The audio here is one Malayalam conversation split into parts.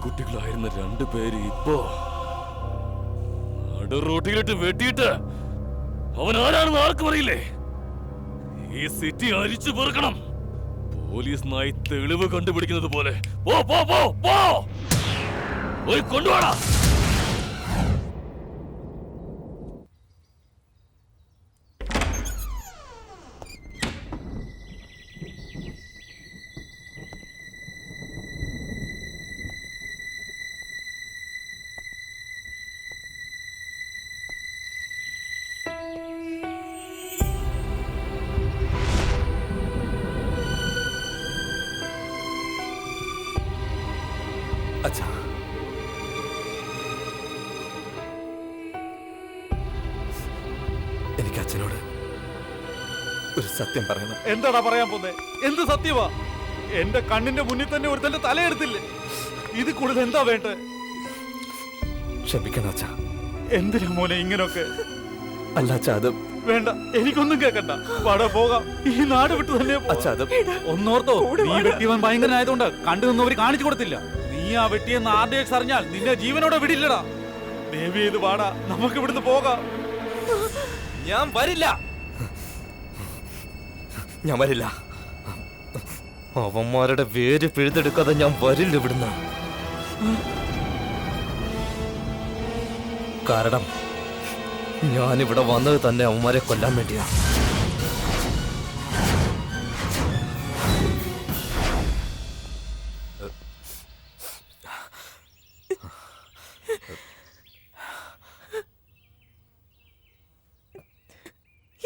കുട്ടികളായിരുന്ന രണ്ടുപേര് ഇപ്പോ റോട്ടിലിട്ട് വെട്ടിയിട്ട് അവൻ ആരാണെന്ന് ആർക്കും അറിയില്ലേ. ഈ സിറ്റി അരിച്ചു പെറുക്കണം. പോലീസ് നായി തെളിവ് കണ്ടുപിടിക്കുന്നത് പോലെ പോ പോ പോ പോ പോയി കൊണ്ടുപോടാ. അച്ഛനോട് ഒരു സത്യം പറയണം. എന്താടാ പറയാൻ പോന്നെ? എന്ത് സത്യമാ? എന്റെ കണ്ണിന്റെ മുന്നിൽ തന്നെ ഒരുത്തന്റെ തലയെടുത്തില്ലേ? ഇത് കൂടുതൽ എന്താ വേണ്ടേ? ക്ഷമിക്കണം അച്ഛാ. എന്തിനാ മോനെ ഇങ്ങനൊക്കെ? അല്ല അച്ഛാ, അത് വേണ്ട, എനിക്കൊന്നും കേക്കണ്ട. വാടാ പോകാം, ഈ നാട് വിട്ടു തന്നെ അച്ഛാ, അത് ഒന്നോർത്തോ, നീ വെട്ടിയവൻ ഭയങ്കരനായതുകൊണ്ട് കണ്ടു നിന്നവര് കാണിച്ചു കൊടുത്തില്ല. നീ ആ വെട്ടിയെന്ന് ആർഡിയക്സ് അറിഞ്ഞാൽ നിന്നെ ജീവനോടെ വിടില്ലടാ. ദേവി ഇത് വാടാ, നമുക്ക് ഇവിടുന്ന് പോകാം. ഞാൻ വരില്ല. ഞാൻ വരില്ല. അവന്മാരുടെ വേര് പിഴുതെടുക്കാതെ ഞാൻ വരില്ല ഇവിടുന്ന്. കാരണം ഞാനിവിടെ വന്നത് തന്നെ അവന്മാരെ കൊല്ലാൻ വേണ്ടിയാ.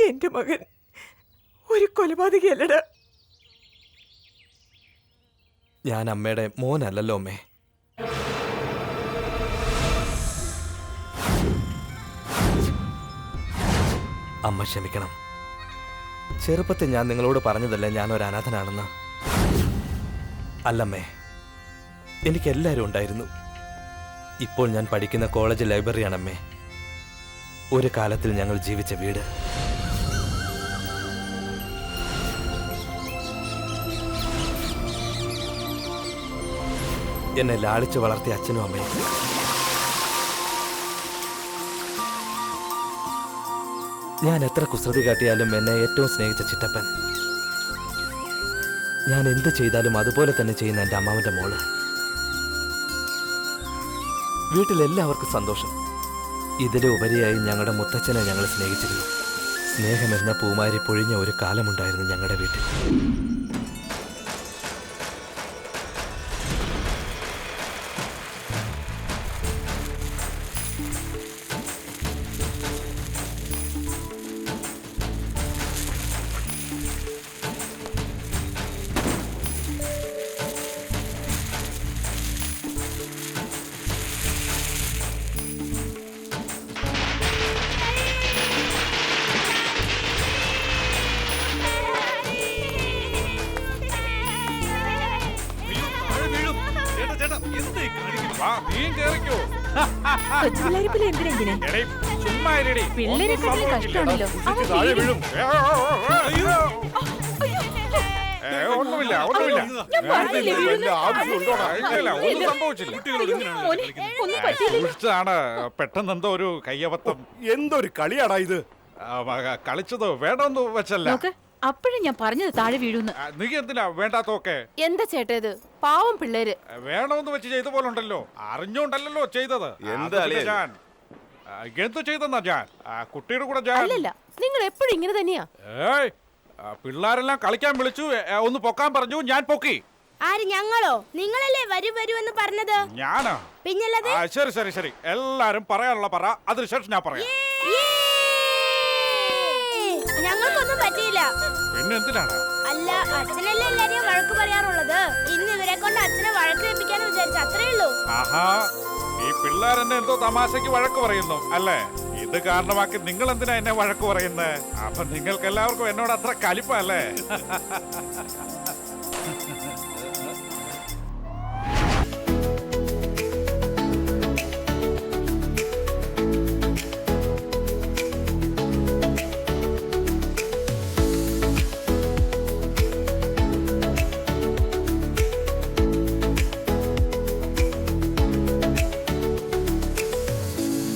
എന്റെ മകൻ ഒരു കൊലപാതകയല്ലട. ഞാൻ അമ്മയുടെ മോനല്ലല്ലോ അമ്മേ. അമ്മ ക്ഷമിക്കണം. ചെറുപ്പത്തിൽ ഞാൻ നിങ്ങളോട് പറഞ്ഞതല്ലേ ഞാൻ ഒരു അനാഥനാണെന്ന്. അല്ലമ്മേ, എനിക്കെല്ലാവരും ഉണ്ടായിരുന്നു. ഇപ്പോൾ ഞാൻ പഠിക്കുന്ന കോളേജ് ലൈബ്രറിയാണമ്മേ ഒരു കാലത്തിൽ ഞങ്ങൾ ജീവിച്ച വീട്. എന്നെ ലാളിച്ചു വളർത്തിയ അച്ഛനും അമ്മയും. ഞാൻ എത്ര കുസൃതി കാട്ടിയാലും എന്നെ ഏറ്റവും സ്നേഹിച്ച ചിറ്റപ്പൻ. ഞാൻ എന്ത് ചെയ്താലും അതുപോലെ തന്നെ ചെയ്യുന്ന എൻ്റെ അമ്മാവന്റെ മോള്. വീട്ടിലെല്ലാവർക്കും സന്തോഷം. ഇതിലുപരിയായി ഞങ്ങളുടെ മുത്തച്ഛനെ ഞങ്ങൾ സ്നേഹിച്ചിരുന്നു. സ്നേഹമെന്ന പൂമാരി പൊഴിഞ്ഞ ഒരു കാലമുണ്ടായിരുന്നു ഞങ്ങളുടെ വീട്ടിൽ. പെട്ടെന്ന് എന്തോ ഒരു കയ്യബദ്ധം. എന്തൊരു കളിയാടാ ഇത്? കളിച്ചതോ വേണമെന്ന് വെച്ചല്ല. അപ്പോഴും ഞാൻ പറഞ്ഞത് താഴെ വീഴുന്നു. നീ എന്തിനാ വേണ്ടാത്തൊക്കെ? എന്താ ചേട്ടത്? പാവം പിള്ളേര്. വേണമെന്ന് വെച്ച് ചെയ്ത പോലുണ്ടല്ലോ. അറിഞ്ഞോണ്ടല്ലോ ചെയ്തത്. ഞാൻ എന്ത് ചെയ്തെന്നാ ഞാൻ കുട്ടിയുടെ കൂടെ അല്ലല്ല, നിങ്ങൾ എപ്പോഴും ഇങ്ങനെ തന്നെയാ. പിള്ളേരെല്ലാം കളിക്കാൻ വിളിച്ചു, ഒന്ന് പൊക്കാൻ പറഞ്ഞു, ഞാൻ പൊക്കി. ആര്? ഞങ്ങളോ? നിങ്ങളല്ലേ വരൂ വരൂ എന്ന് പറഞ്ഞത്? ഞാനാ? പിന്നല്ലത്. ശരി ശരി ശരി, എല്ലാരും പറയാനുള്ള പറ, അതിനുശേഷം ഞാൻ പറയാം. ഞങ്ങൾക്കൊന്നും പറ്റിയില്ല. പിന്നെ എന്തിനാണ്? അല്ല, അച്ഛനല്ലേ എല്ലാരെയും വഴക്ക് പറയാറുള്ളത്. ഇന്ന് ഇവരെ കൊണ്ട് അച്ഛനെ വഴക്ക് കേൾപ്പിക്കാന്ന് വിചാരിച്ചു, അത്രേ ഉള്ളൂ. ആഹാ, ഈ പിള്ളേരെന്നെ എന്തോ തമാശക്ക് വഴക്ക് പറയുന്നു അല്ലേ? ഇത് കാരണമാക്കി നിങ്ങൾ എന്തിനാ എന്നെ വഴക്ക് പറയുന്നത്? അപ്പൊ നിങ്ങൾക്ക് എല്ലാവർക്കും എന്നോട് അത്ര കലിപ്പല്ലേ?